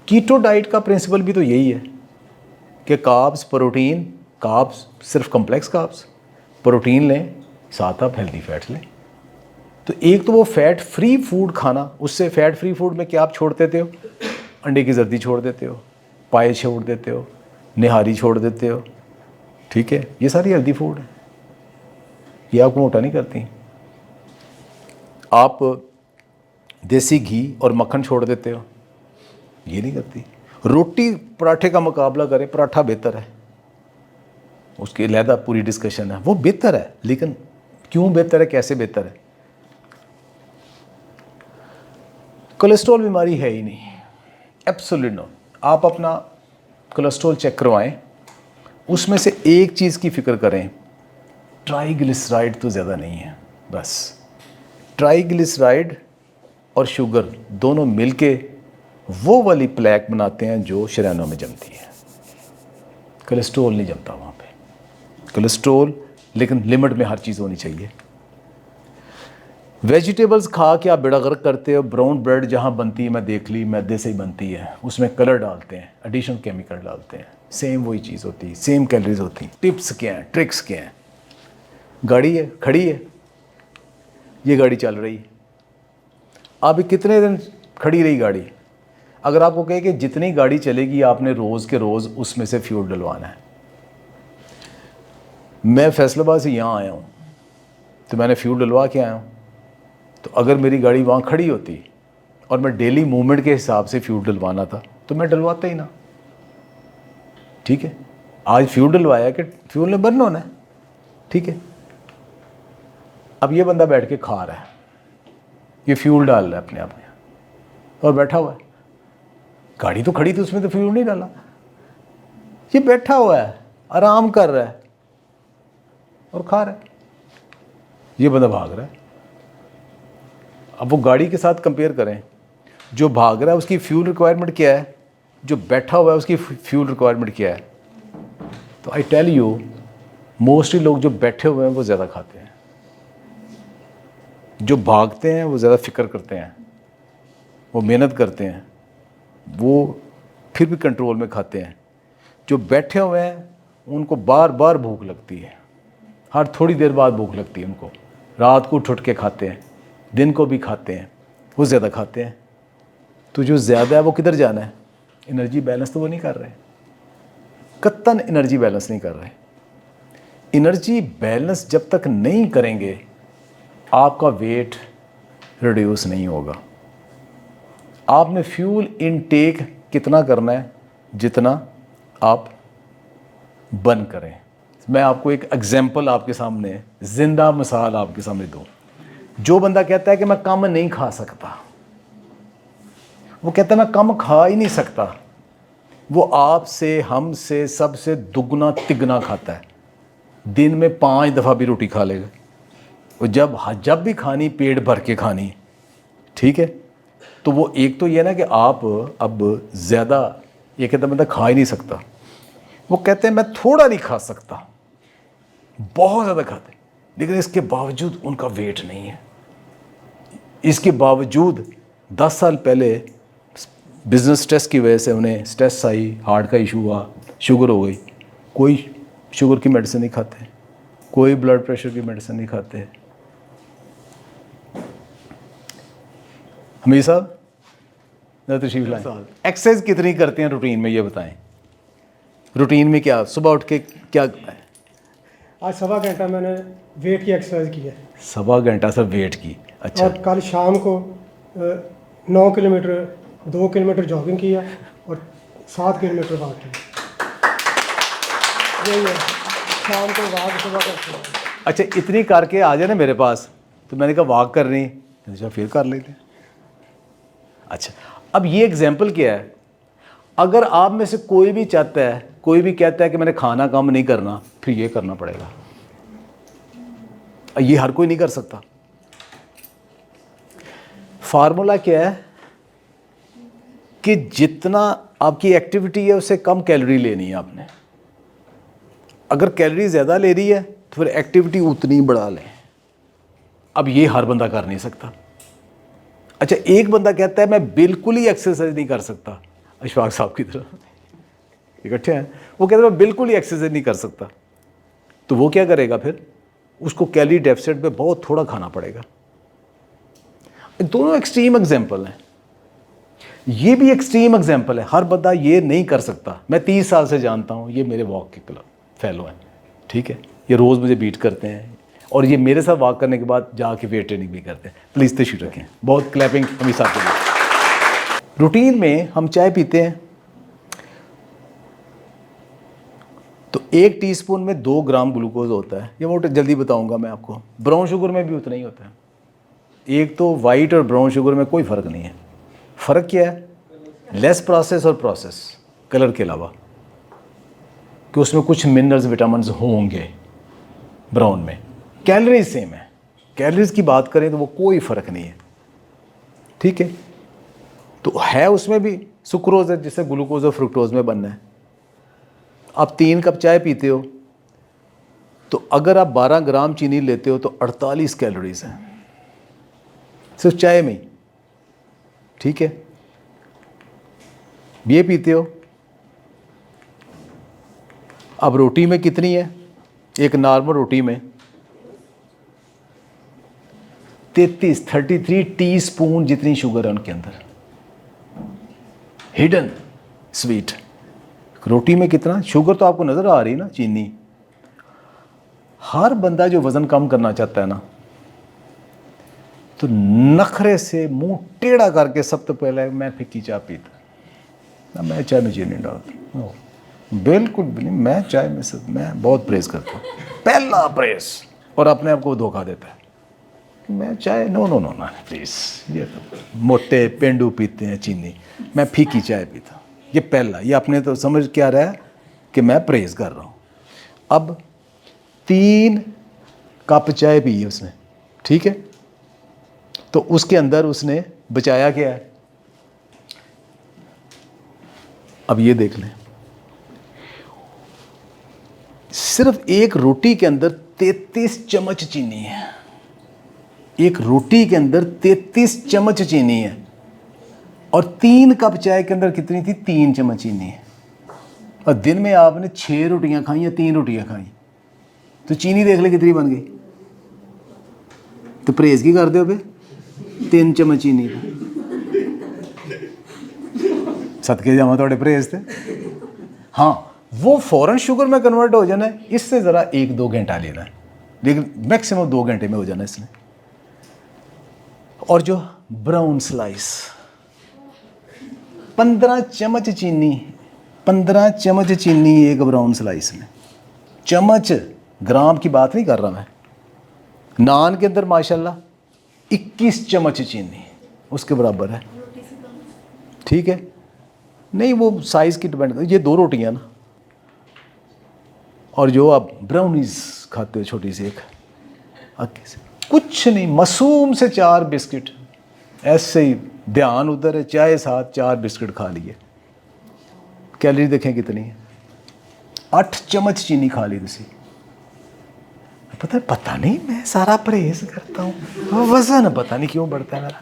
कीटो डाइट का प्रिंसिपल भी तो यही है कि कार्ब्स, प्रोटीन, कार्ब्स सिर्फ कॉम्प्लेक्स कार्ब्स, प्रोटीन लें, साथ आप हेल्दी फैट्स लें। तो एक तो वो फैट फ्री फूड खाना, उससे फैट फ्री फूड में क्या आप छोड़ देते हो? अंडे की जर्दी छोड़ देते हो, पाए छोड़ देते हो, निहारी छोड़ देते हो, ठीक है, ये सारी हेल्दी फूड है, ये आपको मोटा नहीं करती। आप देसी घी और मक्खन छोड़ देते हो, ये नहीं करती। रोटी पराठे का मुकाबला करें, पराठा बेहतर है, उसकी अलहदा पूरी डिस्कशन है, वो बेहतर है, लेकिन क्यों बेहतर है, कैसे बेहतर है? कोलेस्ट्रॉल बीमारी है ही नहीं, एब्सोल्यूट नो। आप अपना कोलेस्ट्रॉल चेक करवाएं, उसमें से एक चीज़ की फ़िक्र करें, ट्राइग्लिसराइड तो ज़्यादा नहीं है। बस ट्राइग्लिसराइड और शुगर दोनों मिलके वो वाली प्लेक बनाते हैं जो शरीरों में जमती है। कोलेस्ट्रॉल नहीं जमता वहाँ पे। कोलेस्ट्रॉल लेकिन लिमिट में हर चीज़ होनी चाहिए। वेजिटेबल्स खा के आप बेड़ा गर्क करते हो। ब्राउन ब्रेड जहाँ बनती है, मैं देख ली, मैदे से ही बनती है, उसमें कलर डालते हैं, एडिशनल केमिकल डालते हैं, सेम वही चीज़ होती है, सेम कैलोरीज होती हैं। टिप्स क्या हैं, ट्रिक्स क्या हैं? गाड़ी है, खड़ी है, ये गाड़ी चल रही है, अभी कितने दिन खड़ी रही गाड़ी? अगर आपको कहे कि जितनी गाड़ी चलेगी आपने रोज़ के रोज़ उसमें से फ्यूल डलवाना है। मैं फैसलाबाद से यहाँ आया हूँ तो मैंने फ्यूल डलवा के आया हूँ, तो अगर मेरी गाड़ी वहाँ खड़ी होती और मैं डेली मूवमेंट के हिसाब से फ्यूल डलवाना था तो मैं डलवाता ही ना, ठीक है। आज फ्यूल डलवाया कि फ्यूल ने बर्न होना है, ठीक है। अब ये बंदा बैठ के खा रहा है, ये फ्यूल डाल रहा है अपने आप में और बैठा हुआ है। गाड़ी तो खड़ी थी, उसमें तो फ्यूल नहीं डाला, ये बैठा हुआ है, आराम कर रहा है और खा रहा है। ये बंदा भाग रहा है। अब वो गाड़ी के साथ कंपेयर करें, जो भाग रहा है उसकी फ्यूल रिक्वायरमेंट क्या है, जो बैठा हुआ है उसकी फ्यूल रिक्वायरमेंट क्या है। तो आई टेल यू, मोस्टली लोग जो बैठे हुए हैं वो ज़्यादा खाते हैं, जो भागते हैं वो ज़्यादा फिक्र करते हैं, वो मेहनत करते हैं, वो फिर भी कंट्रोल में खाते हैं। जो बैठे हुए हैं उनको बार बार भूख लगती है, हर थोड़ी देर बाद भूख लगती है उनको, रात को उठ के खाते हैं, दिन को भी खाते हैं, वो ज़्यादा खाते हैं। तो जो ज़्यादा है वो किधर जाना है? एनर्जी बैलेंस तो वो नहीं कर रहे, कत्तन एनर्जी बैलेंस नहीं कर रहे। एनर्जी बैलेंस जब तक नहीं करेंगे आपका वेट रिड्यूस नहीं होगा। आपने फ्यूल इनटेक कितना करना है? जितना आप बर्न करें। मैं आपको एक एग्जांपल आपके सामने, जिंदा मिसाल आपके सामने दूं। जो बंदा कहता है कि मैं कम नहीं खा सकता, वो कहता है मैं कम खा ही नहीं सकता, वो आपसे, हमसे, सबसे दुगना तिगना खाता है। दिन में 5 दफ़ा भी रोटी खा लेगा, और जब भी खानी पेट भर के खानी, ठीक है। तो वो एक तो ये ना कि आप अब ज़्यादा, ये कहता बंदा खा ही नहीं सकता, वो कहते हैं मैं थोड़ा नहीं खा सकता, बहुत ज़्यादा खाते, लेकिन इसके बावजूद उनका वेट नहीं है। इसके बावजूद 10 साल पहले बिज़नेस स्ट्रेस की वजह से उन्हें स्ट्रेस आई, हार्ट का इशू हुआ, शुगर हो गई, कोई शुगर की मेडिसिन नहीं खाते, कोई ब्लड प्रेशर की मेडिसिन नहीं खाते। हमीद साहब तशरीफ लाएं। एक्सरसाइज कितनी करते हैं रूटीन में, ये बताएं। रूटीन में क्या, सुबह उठ के क्या? आज 1.25 घंटा मैंने वेट की एक्सरसाइज की है। 1.25 घंटा सर वेट की? अच्छा। और कल शाम को 9 किलोमीटर, 2 किलोमीटर जॉगिंग किया और 7 किलोमीटर वॉक किया। यही है, शाम को वॉक सुबह करते हैं। अच्छा, इतनी करके आ जाए ना मेरे पास, तो मैंने कहा वॉक करनी, अच्छा फिर कर लेते। अच्छा, अब ये एग्जाम्पल क्या है? अगर आप में से कोई भी चाहता है, कोई भी कहता है कि मैंने खाना कम नहीं करना, फिर ये करना पड़ेगा। ये हर कोई नहीं कर सकता। फार्मूला क्या है कि जितना आपकी एक्टिविटी है उससे कम कैलोरी लेनी है आपने। अगर कैलोरी ज़्यादा ले रही है तो फिर एक्टिविटी उतनी बढ़ा लें। अब ये हर बंदा कर नहीं सकता। अच्छा, एक बंदा कहता है मैं बिल्कुल ही एक्सरसाइज नहीं कर सकता, अशफाक साहब की तरह इकट्ठे हैं, वो कहता है मैं बिल्कुल ही एक्सरसाइज नहीं कर सकता। तो वो क्या करेगा फिर? उसको कैलोरी डेफिसिट पे बहुत थोड़ा खाना पड़ेगा। दोनों एक्सट्रीम एग्जाम्पल हैं। ये भी एक्सट्रीम एग्जाम्पल है, हर बंदा ये नहीं कर सकता। मैं 30 साल से जानता हूँ, ये मेरे वॉक के फेलो हैं, ठीक है। ये रोज़ मुझे बीट करते हैं और ये मेरे साथ वॉक करने के बाद जाके वेट ट्रेनिंग भी करते हैं। प्लीज़ तशरीफ रखें। बहुत क्लैपिंग हमीद साहब के लिए। रूटीन में हम चाय पीते हैं तो 1 टीस्पून में 2 ग्राम ग्लूकोज होता है। ये वो जल्दी बताऊंगा मैं आपको। ब्राउन शुगर में भी उतना ही होता है। एक तो वाइट और ब्राउन शुगर में कोई फ़र्क नहीं है। फ़र्क क्या है? लेस प्रोसेस और प्रोसेस, कलर के अलावा, कि उसमें कुछ मिनरल्स विटामिन्स होंगे ब्राउन में। कैलोरीज सेम है। कैलोरीज की बात करें तो वो कोई फ़र्क नहीं है, ठीक है। तो है उसमें भी सुक्रोज है, जिससे ग्लूकोज और फ्रुक्टोज में बनना है। आप 3 कप चाय पीते हो तो अगर आप 12 ग्राम चीनी लेते हो तो 48 कैलोरीज हैं सिर्फ चाय में, ठीक है। ये पीते हो, अब रोटी में कितनी है? एक नॉर्मल रोटी में 33 टीस्पून जितनी शुगर है उनके अंदर, हिडन स्वीट। रोटी में कितना शुगर तो आपको नजर आ रही है ना, चीनी। हर बंदा जो वजन कम करना चाहता है ना, तो नखरे से मुंह टेढ़ा करके सबसे पहले मैं फिक्की चाय पीता ना, मैं चाय में चीनी डालता, बिल्कुल भी नहीं। मैं चाय में सब, मैं बहुत प्रेस करता हूँ, पहला प्रेस, और अपने आप को धोखा देता है कि मैं चाय, नो नो नो ना प्लीज़। ये तो मोटे पेंडू पीते हैं चीनी, मैं फीकी चाय पीता हूँ। ये पहला, ये अपने तो समझ क्या रहा है कि मैं प्रेस कर रहा हूँ। अब 3 कप चाय पी उसने, ठीक है, तो उसके अंदर उसने बचाया क्या है, अब ये देख लें, सिर्फ एक रोटी के अंदर 33 चम्मच चीनी है। एक रोटी के अंदर 33 चम्मच चीनी है, और 3 कप चाय के अंदर कितनी थी, 3 चम्मच चीनी है। और दिन में आपने 6 रोटियां खाई या 3 रोटियां खाई, तो चीनी देख ले कितनी बन गई। तो परहेज की कर दो बे, 3 चम्मच चीनी सदके जावा थोड़े परहेज थे। हाँ, वो फ़ौरन शुगर में कन्वर्ट हो जाना है, इससे ज़रा 1-2 घंटा लेना है, लेकिन मैक्सिमम 2 घंटे में हो जाना है इसने। और जो ब्राउन स्लाइस, 15 चम्मच चीनी, 15 चम्मच चीनी एक ब्राउन स्लाइस में। चम्मच, ग्राम की बात नहीं कर रहा मैं। नान के अंदर माशाल्लाह 21 चम्मच चीनी उसके बराबर है, ठीक है। नहीं, वो साइज़ की डिपेंड, ये 2 रोटियां ना, और जो आप ब्राउनीज खाते हो छोटी सी एक, कुछ नहीं, मासूम से 4 बिस्किट, ऐसे ही ध्यान उधर है, चाय साथ 4 बिस्किट खा लिए। कैलोरी देखें कितनी है, 8 चम्मच चीनी खा ली थी। पता नहीं मैं सारा परहेज करता हूँ, वजन पता नहीं क्यों बढ़ता है मेरा।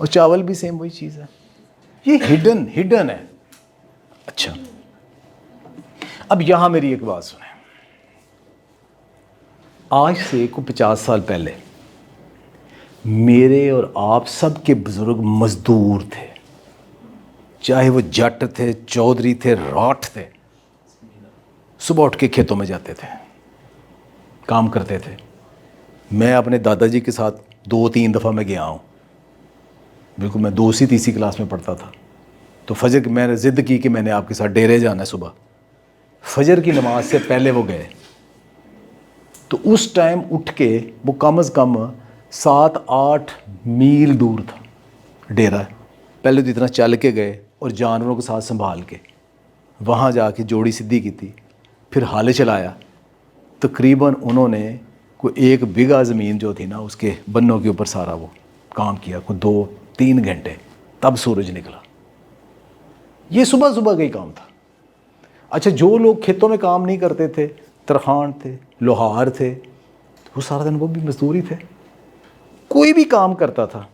और चावल भी सेम वही चीज़ है, ये हिडन है। अच्छा, अब यहाँ मेरी एक बात सुने, आज से को 50 साल पहले मेरे और आप सब के बुजुर्ग मजदूर थे, चाहे वो जट थे, चौधरी थे, राठ थे। सुबह उठ के खेतों में जाते थे, काम करते थे। मैं अपने दादाजी के साथ 2-3 दफ़ा मैं गया हूँ, बिल्कुल मैं 2सी-3सी क्लास में पढ़ता था। तो फजर की मैंने ज़िद की कि मैंने आपके साथ डेरे जाना है सुबह। फजर की नमाज से पहले वो गए, तो उस टाइम उठ के वो कम से कम 7-8 मील दूर था डेरा। पहले तो इतना चल के गए और जानवरों के साथ संभाल के वहाँ जाके जोड़ी सीधी की थी, फिर हल चलाया। तकरीबन उन्होंने कोई 1 बीघा ज़मीन जो थी ना, उसके बन्नों के ऊपर सारा वो काम किया, कोई 2-3 घंटे, तब सूरज निकला। ये सुबह सुबह का ही काम था। अच्छा, जो लोग खेतों में काम नहीं करते थे, तरखान थे, लोहार थे, वो सारा दिन वो भी मजदूरी थे। कोई भी काम करता था,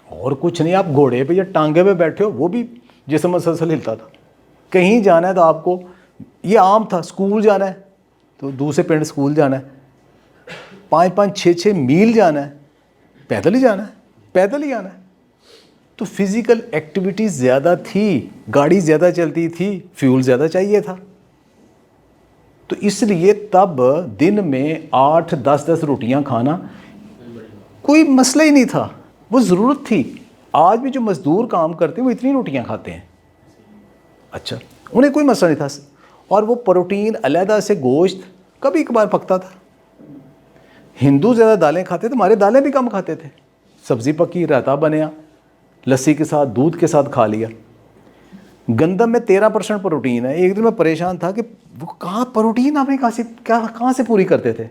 और कुछ नहीं, आप घोड़े पे या टांगे पे बैठे हो, वो भी जिस्म मसलसल हिलता था। कहीं जाना है तो आपको, ये आम था, स्कूल जाना है तो दूसरे पिंड स्कूल जाना है, 5-5, 6-6 मील जाना है, पैदल ही जाना है, पैदल ही आना है। तो फिज़िकल एक्टिविटी ज़्यादा थी, गाड़ी ज़्यादा चलती थी, फ्यूल ज़्यादा चाहिए था। तो इसलिए तब दिन में 8-10 रोटियां खाना कोई मसला ही नहीं था, वो ज़रूरत थी। आज भी जो मज़दूर काम करते हैं वो इतनी रोटियां खाते हैं, अच्छा, उन्हें कोई मसला नहीं था। और वो प्रोटीन अलहदा से गोश्त कभी कभार पकता था। हिंदू ज़्यादा दालें खाते थे, हमारे दालें भी कम खाते थे। सब्ज़ी पकी, रायता बनया, लस्सी के साथ, दूध के साथ खा लिया। गंदम में 13% प्रोटीन है। एक दिन मैं परेशान था कि वो कहाँ प्रोटीन आपने कहाँ से पूरी करते थे।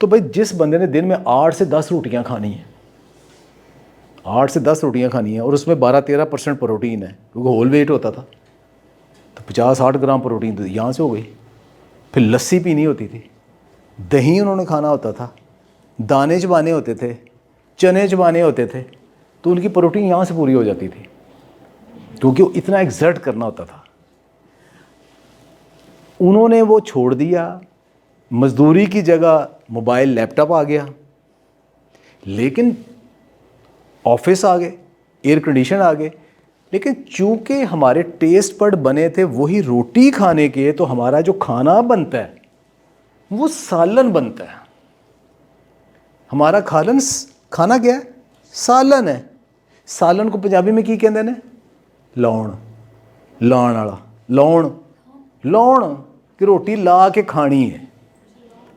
तो भाई, जिस बंदे ने दिन में 8 से 10 रोटियां खानी है, 8 से 10 रोटियां खानी है, और उसमें 12-13% प्रोटीन है, क्योंकि होल वेट होता था, तो 50-60 ग्राम प्रोटीन तो यहाँ से हो गई। फिर लस्सी पीनी होती थी, दही उन्होंने खाना होता था, दाने चबाने होते थे, चने चबाने होते थे, तो उनकी प्रोटीन यहाँ से पूरी हो जाती थी, क्योंकि वो इतना एक्सर्ट करना होता था। उन्होंने वो छोड़ दिया, मजदूरी की जगह मोबाइल लैपटॉप आ गया, लेकिन ऑफिस आ गए, एयर कंडीशन आ गए, लेकिन चूंकि हमारे टेस्ट बड बने थे वही रोटी खाने के, तो हमारा जो खाना बनता है वो सालन बनता है। हमारा खाना क्या है? सालन है। सालन को पंजाबी में की कहते हैं? लौण, लाण वाला लौण, लौण कि रोटी ला के खानी है।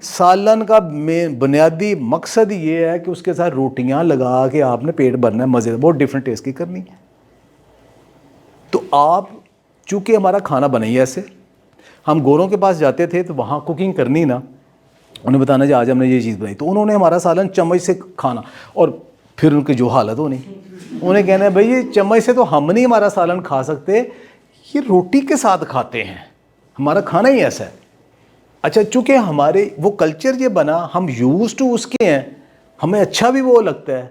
सालन का बुनियादी मकसद ये है कि उसके साथ रोटियां लगा के आपने पेट भरना है, मज़े, बहुत डिफरेंट टेस्ट की करनी है। तो आप, चूँकि हमारा खाना बना ही ऐसे, हम गोरों के पास जाते थे तो वहाँ कुकिंग करनी ना, उन्हें बताना जी आज हमने ये चीज़ बनाई, तो उन्होंने हमारा सालन चम्मच से खाना, और फिर उनकी जो हालत होनी, उन्हें कहना है भाई ये चम्मच से तो हम नहीं हमारा सालन खा सकते, ये रोटी के साथ खाते हैं, हमारा खाना ही ऐसा है। अच्छा, चूँकि हमारे वो कल्चर ये बना, हम यूज टू उसके हैं, हमें अच्छा भी वो लगता है,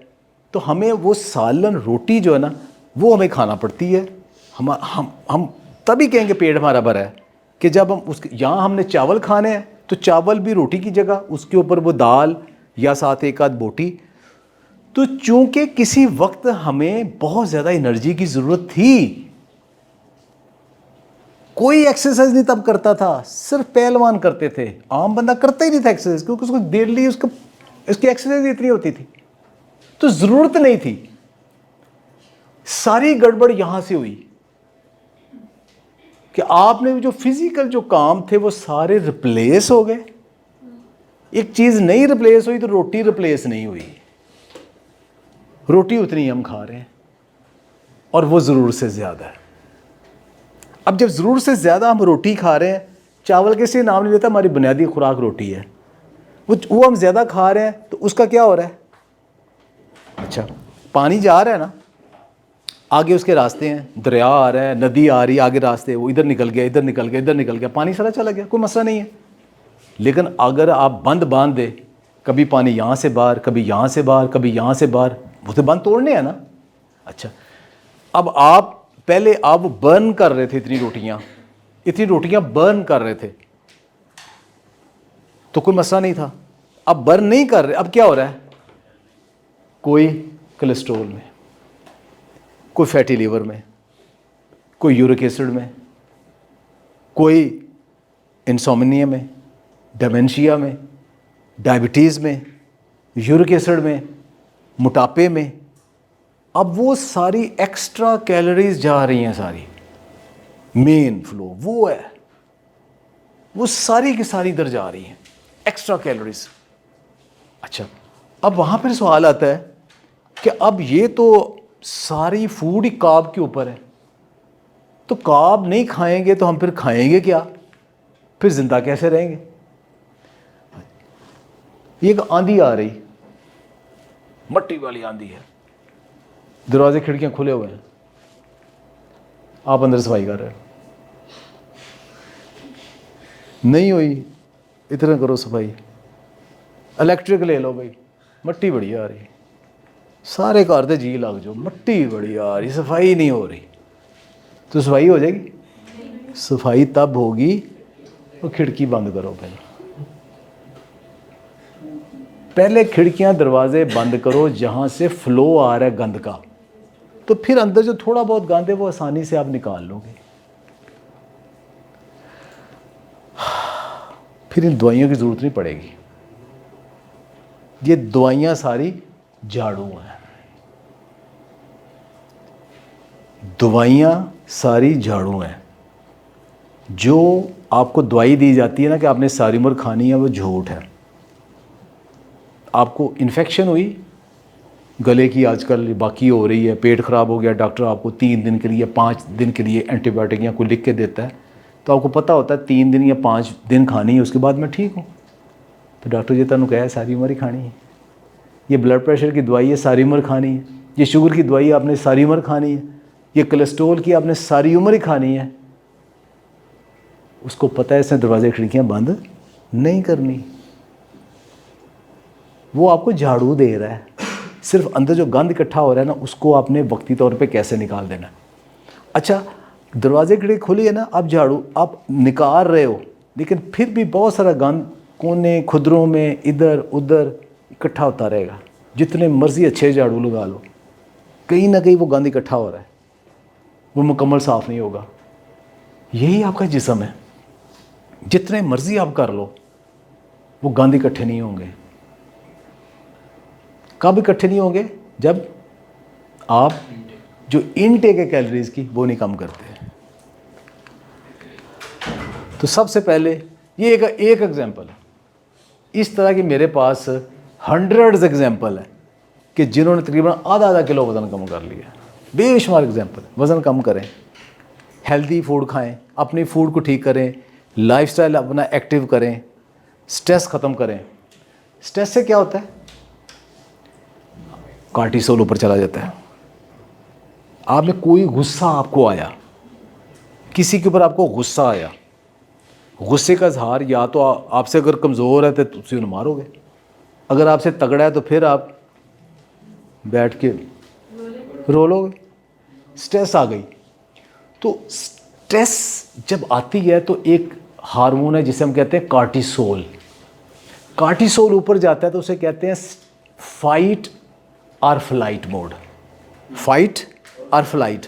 तो हमें वो सालन रोटी जो है ना वो हमें खाना पड़ती है। हम तभी कहेंगे पेट हमारा भरा है कि जब हम उसके यहाँ हमने चावल खाने हैं तो चावल भी रोटी की जगह उसके ऊपर वो दाल या साथ एक आध बोटी। तो चूंकि किसी वक्त हमें बहुत ज़्यादा एनर्जी की ज़रूरत थी, कोई एक्सरसाइज नहीं तब करता था, सिर्फ पहलवान करते थे, आम बंदा करता ही नहीं था एक्सरसाइज, क्योंकि उसको डेली उसकी एक्सरसाइज इतनी होती थी, तो ज़रूरत नहीं थी। सारी गड़बड़ यहां से हुई कि आपने जो फिजिकल जो काम थे वो सारे रिप्लेस हो गए। एक चीज़ नहीं रिप्लेस हुई तो रोटी रिप्लेस नहीं हुई। रोटी उतनी हम खा रहे हैं और वो ज़रूर से ज़्यादा है। अब जब ज़रूर से ज़्यादा हम रोटी खा रहे हैं, चावल किसी नाम नहीं लेता, हमारी बुनियादी खुराक रोटी है, वो हम ज़्यादा खा रहे हैं, तो उसका क्या हो रहा है? अच्छा, पानी जा रहा है ना, आगे उसके रास्ते हैं, दरिया आ रहा है, नदी आ रही है, आगे रास्ते, वो इधर निकल गया, इधर निकल गया, इधर निकल गया, पानी सारा चला गया, कोई मसला नहीं है। लेकिन अगर आप बंद बांध दे, कभी पानी यहाँ से बाहर, कभी यहाँ से बाहर, कभी यहाँ से बाहर, वो तो बंद तोड़ने हैं ना। अच्छा, अब आप पहले आप बर्न कर रहे थे, इतनी रोटियाँ बर्न कर रहे थे तो कोई मसला नहीं था। अब बर्न नहीं कर रहे, अब क्या हो रहा है? कोई कोलेस्ट्रॉल में, कोई फैटी लीवर में, कोई यूरिक एसिड में, कोई इंसोम्निया में, डेमेंशिया में, डायबिटीज़ में, यूरिक एसिड में, मोटापे में। अब वो सारी एक्स्ट्रा कैलोरीज जा रही हैं, सारी मेन फ्लो वो है, वो सारी की सारी इधर जा रही हैं, एक्स्ट्रा कैलोरीज। अच्छा, अब वहाँ पर सवाल आता है कि अब ये तो सारी फूड ही कार्ब के ऊपर है, तो कार्ब नहीं खाएंगे तो हम फिर खाएंगे क्या? फिर जिंदा कैसे रहेंगे? ये एक आंधी आ रही, मट्टी वाली आंधी है, दरवाजे खिड़कियां खुले हुए हैं, आप अंदर सफाई कर रहे हो, नहीं हुई, इतना करो सफाई, इलेक्ट्रिक ले लो भाई, मट्टी बड़ी आ रही, सारे घर दे जी लग जाओ, मट्टी बड़ी आ रही, सफाई नहीं हो रही, तो सफाई हो जाएगी? सफाई तब होगी वो खिड़की बंद करो। पहले खिड़कियां दरवाजे बंद करो जहां से फ्लो आ रहा है गंद का, तो फिर अंदर जो थोड़ा बहुत गंद है वो आसानी से आप निकाल लोगे। फिर इन दवाइयों की ज़रूरत नहीं पड़ेगी। ये दवाइयाँ सारी झाड़ू हैं, दवाइयाँ सारी झाड़ू हैं। जो आपको दवाई दी जाती है ना कि आपने सारी उम्र खानी है, वो झूठ है। आपको इन्फेक्शन हुई गले की, आजकल बाकी हो रही है, पेट ख़राब हो गया, डॉक्टर आपको 3 दिन के लिए 5 दिन के लिए एंटीबायोटिक या कोई लिख के देता है, तो आपको पता होता है 3 दिन या 5 दिन खानी है, उसके बाद मैं ठीक हूँ। तो डॉक्टर जी तुहानू कहा है सारी उम्र ही खानी है। ये ब्लड प्रेशर की दवाई है, सारी उम्र खानी है। ये शुगर की दवाई आपने सारी उम्र खानी है। ये कोलेस्ट्रोल की आपने सारी उम्र ही खानी है। उसको पता है इसने दरवाजे खिड़कियाँ बंद नहीं करनी। वो आपको झाड़ू दे रहा है, सिर्फ अंदर जो गंद इकट्ठा हो रहा है ना, उसको आपने वक्ती तौर पे कैसे निकाल देना। अच्छा, दरवाजे खिड़की खुली है ना, अब झाड़ू आप निकाल रहे हो, लेकिन फिर भी बहुत सारा गंद कोने खुदरों में इधर उधर इकट्ठा होता रहेगा। जितने मर्जी अच्छे झाड़ू लगा लो, कहीं ना कहीं वो गंद इकट्ठा हो रहा है, वो मुकम्मल साफ़ नहीं होगा। यही आपका जिस्म है, जितने मर्जी आप कर लो, वो गंद इकट्ठे नहीं होंगे। कब इकट्ठे नहीं होंगे? जब आप जो इनटेक है कैलोरीज की वो नहीं कम करते हैं। तो सबसे पहले ये एक एग्जांपल है। इस तरह की मेरे पास हंड्रेड्स एग्जांपल है कि जिन्होंने तकरीबन आधा किलो वज़न कम कर लिया। बेशुमार एग्जांपल। वज़न कम करें, हेल्दी फूड खाएं, अपनी फूड को ठीक करें, लाइफस्टाइल अपना एक्टिव करें, स्ट्रेस ख़त्म करें। स्ट्रेस से क्या होता है? कार्टिसोल ऊपर चला जाता है। आप में कोई गुस्सा आपको आया, किसी के ऊपर आपको गुस्सा आया, गुस्से का इजहार या तो आपसे अगर कमज़ोर है तो उसे मारोगे, अगर आपसे तगड़ा है तो फिर आप बैठ के रो लोगे। स्ट्रेस आ गई तो स्ट्रेस जब आती है तो एक हार्मोन है जिसे हम कहते हैं कार्टिसोल। कार्टिसोल ऊपर जाता है तो उसे कहते हैं फाइट और फ्लाइट मोड। फाइट और फ्लाइट,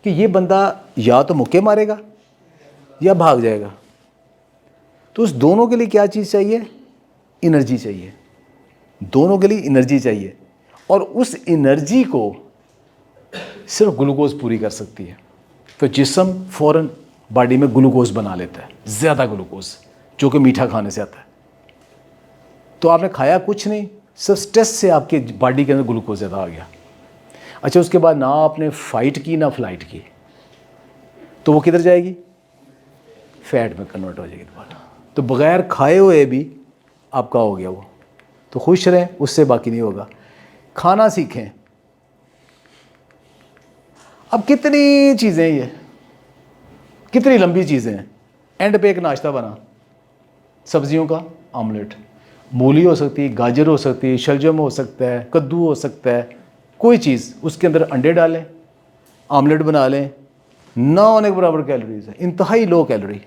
कि ये बंदा या तो मुक्के मारेगा या भाग जाएगा। तो उस दोनों के लिए क्या चीज़ चाहिए? एनर्जी चाहिए। दोनों के लिए एनर्जी चाहिए, और उस एनर्जी को सिर्फ ग्लूकोज पूरी कर सकती है। तो जिस्म फ़ौरन बॉडी में ग्लूकोज बना लेता है, ज़्यादा ग्लूकोज, जो कि मीठा खाने से आता है। तो आपने खाया कुछ नहीं, सिर्फ स्ट्रेस से आपके बॉडी के अंदर ग्लूकोज ज़्यादा आ गया। अच्छा, उसके बाद ना आपने फाइट की ना फ्लाइट की, तो वो किधर जाएगी? फैट में कन्वर्ट हो जाएगी दोबारा। तो बग़ैर खाए हुए भी आपका हो गया वो। तो खुश रहें, उससे बाकी नहीं होगा। खाना सीखें। अब कितनी चीज़ें हैं, ये कितनी लंबी चीज़ें हैं। एंड पे एक नाश्ता बना, सब्जियों का आमलेट, मूली हो सकती है, गाजर हो सकती है, शलजम हो सकता है, कद्दू हो सकता है, कोई चीज़, उसके अंदर अंडे डालें, आमलेट बना लें। ना होने के बराबर कैलोरीज है, इंतहाई लो कैलोरी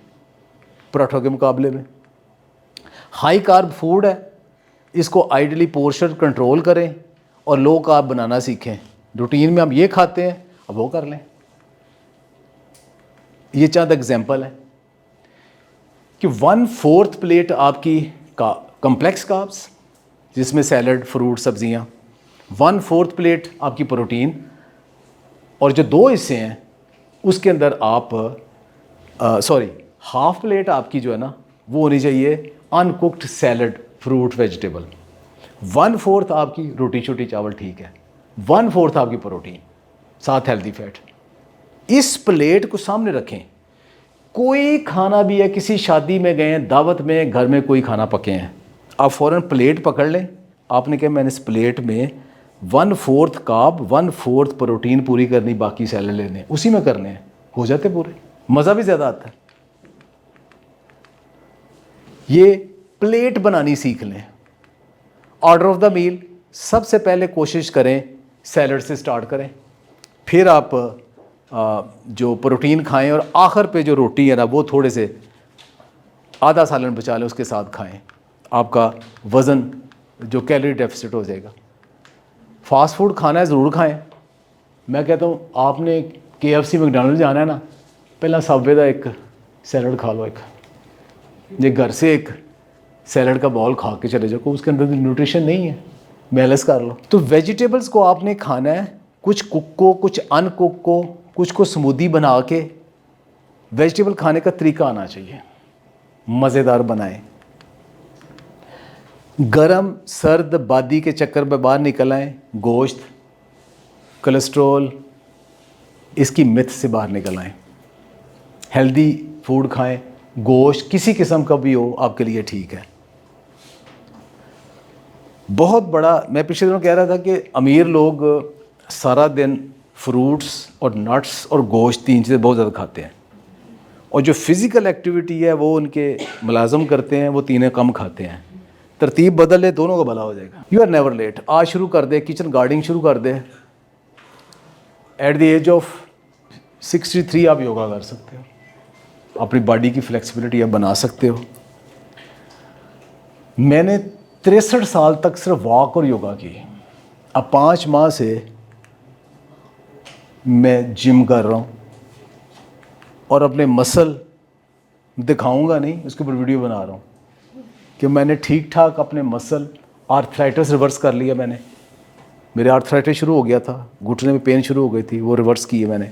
पराठों के मुकाबले में। हाई कार्ब फूड है, इसको आइडियली पोर्शन कंट्रोल करें और लो कार्ब बनाना सीखें। रूटीन में हम ये खाते हैं, अब वो कर लें। ये चंद एग्जाम्पल है कि 1/4 प्लेट आपकी कॉम्प्लेक्स कार्ब्स, जिसमें सैलड, फ्रूट, सब्जियां, 1/4 प्लेट आपकी प्रोटीन, और जो 2 हिस्से हैं उसके अंदर आप हाफ प्लेट आपकी जो है ना वो होनी चाहिए अनकुक्ड सैलड, फ्रूट, वेजिटेबल। 1/4 आपकी रोटी छोटी चावल, ठीक है, 1/4 आपकी प्रोटीन, साथ हेल्दी फैट। इस प्लेट को सामने रखें। कोई खाना भी है, किसी शादी में गए हैं, दावत में, घर में कोई खाना पके हैं, आप फ़ौरन प्लेट पकड़ लें। आपने कहा मैंने इस प्लेट में 1/4 कार्ब, 1/4 प्रोटीन पूरी करनी, बाकी सैलड लेने, उसी में करने हैं, हो जाते पूरे, मज़ा भी ज़्यादा आता है। ये प्लेट बनानी सीख लें। ऑर्डर ऑफ द मील, सबसे पहले कोशिश करें सैलड से स्टार्ट करें, फिर आप जो प्रोटीन खाएं, और आखिर पे जो रोटी है ना वो थोड़े से आधा सालन बचा लें, उसके साथ खाएं। आपका वज़न जो कैलोरी डेफिसिट हो जाएगा। फास्ट फूड खाना है ज़रूर खाएं। मैं कहता हूँ आपने KFC मैकडॉनल्ड जाना है ना, पहला सबवे का एक सैलड खा लो, एक ये घर से एक सैलड का बॉल खा के चले जाओ, उसके अंदर न्यूट्रिशन नहीं है, बैलेंस कर लो। तो वेजिटेबल्स को आपने खाना है, कुछ कुक को, कुछ अनकुक को, कुछ को स्मूदी बना के। वेजिटेबल खाने का तरीका आना चाहिए, मज़ेदार बनाएं। गरम सर्द बादी के चक्कर में बाहर निकल आएँ। गोश्त, कोलेस्ट्रॉल, इसकी मिथ से बाहर निकल आएँ। हेल्दी फूड खाएं, गोश्त किसी किस्म का भी हो आपके लिए ठीक है। बहुत बड़ा, मैं पिछले दिनों कह रहा था कि अमीर लोग सारा दिन फ्रूट्स और नट्स और गोश्त, 3 चीज़ें बहुत ज़्यादा खाते हैं, और जो फिज़िकल एक्टिविटी है वो उनके मुलाजम करते हैं, वो 3 कम खाते हैं। तरतीब बदल ले, दोनों का भला हो जाएगा। You are never late. आज शुरू कर दे, किचन गार्डनिंग शुरू कर दे। एट द एज ऑफ 63 आप योगा कर सकते हो, अपनी बॉडी की फ्लेक्सिबिलिटी आप बना सकते हो। मैंने 63 साल तक सिर्फ वॉक और योगा की। अब 5 माह से मैं जिम कर रहा हूँ, और अपने मसल दिखाऊंगा नहीं, उसके ऊपर वीडियो बना रहा हूँ कि मैंने ठीक ठाक अपने मसल, आर्थराइटिस रिवर्स कर लिया मैंने। मेरे आर्थराइटिस शुरू हो गया था, घुटने में पेन शुरू हो गई थी, वो रिवर्स की है मैंने।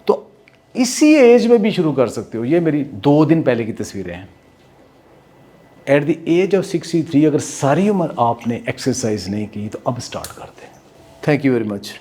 तो इसी एज में भी शुरू कर सकते हो। ये मेरी 2 दिन पहले की तस्वीरें हैं। एट द एज ऑफ 63 अगर सारी उम्र आपने एक्सरसाइज नहीं की तो अब स्टार्ट कर दें। Thank you very much.